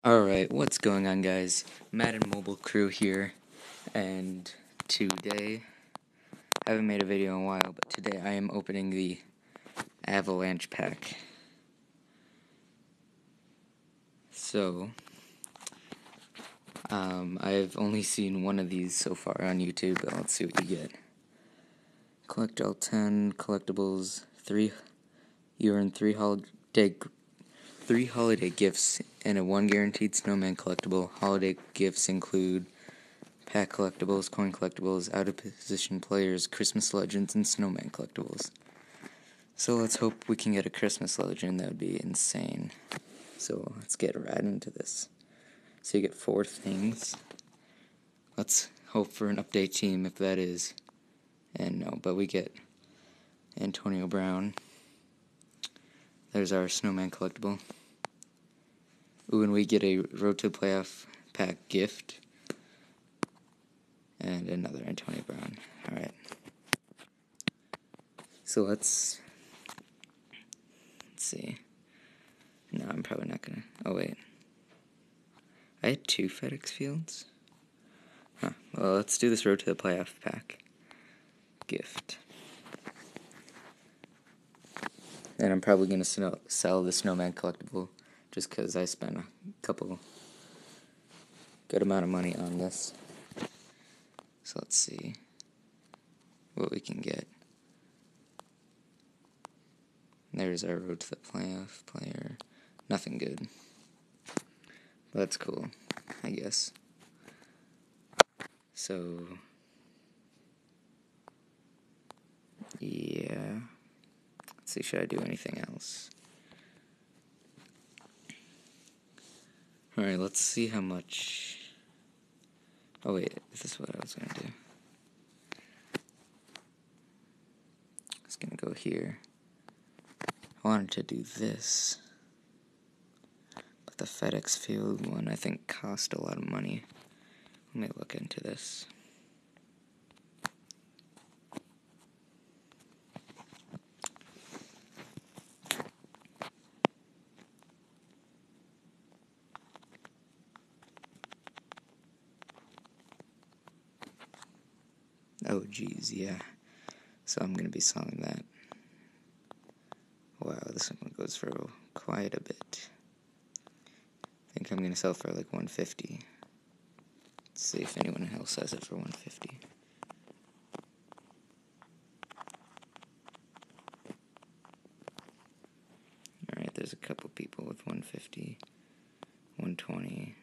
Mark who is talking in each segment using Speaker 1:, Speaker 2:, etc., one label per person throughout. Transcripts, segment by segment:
Speaker 1: Alright, what's going on, guys? Madden Mobile Crew here, and today, I haven't made a video in a while, but today I am opening the Avalanche pack. So, I've only seen one of these so far on YouTube, but let's see what you get. Collect all 10 collectibles, you earn three holiday gifts and a 1 guaranteed snowman collectible. Holiday gifts include pack collectibles, coin collectibles, out-of-position players, Christmas legends, and snowman collectibles. So let's hope we can get a Christmas legend. That would be insane. So let's get right into this. So you get 4 things. Let's hope for an update team if that is. And no, but we get Antonio Brown. There's our snowman collectible. Ooh, and we get a Road to Playoff pack gift. And another Antonio Brown. Alright. So let's see. No, I'm probably not gonna. Oh, wait. I had 2 FedEx Fields? Huh. Well, let's do this Road to the Playoff pack gift. And I'm probably gonna sell the snowman collectible just because I spent a good amount of money on this. So let's see what we can get. There's our Road to the Playoff player. Nothing good. But that's cool, I guess. So, yeah. Let's see, should I do anything else? Alright, let's see how much. Oh, wait, is this what I was gonna do? I was gonna go here. I wanted to do this. But the FedEx Field one, I think, cost a lot of money. Let me look into this. Oh, geez, yeah. So I'm going to be selling that. Wow, this one goes for quite a bit. I think I'm going to sell for like $150. Let's see if anyone else has it for $150. Alright, there's a couple people with $150, $120,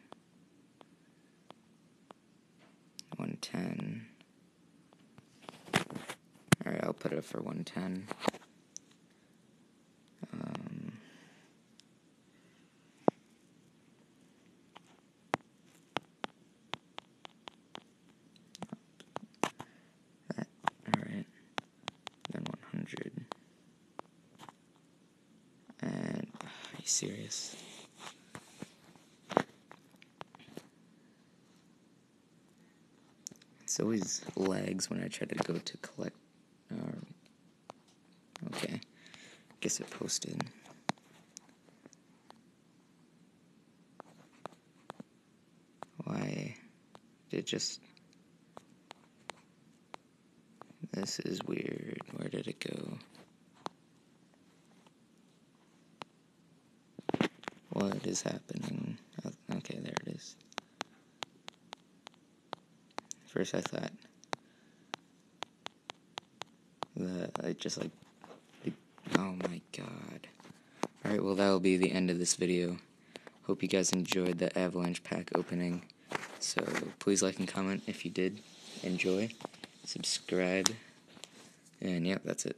Speaker 1: $110. Alright, I'll put it for $110. Alright, then 100. And, are you serious? It's always lags when I try to go to collect. Okay, guess it posted. Why did it just... This is weird. Where did it go? What is happening? Oh, okay, there it is. First I thought that I just like... Oh my god. Alright, well that will be the end of this video. Hope you guys enjoyed the Avalanche pack opening. So please like and comment if you did enjoy. Subscribe. And yeah, that's it.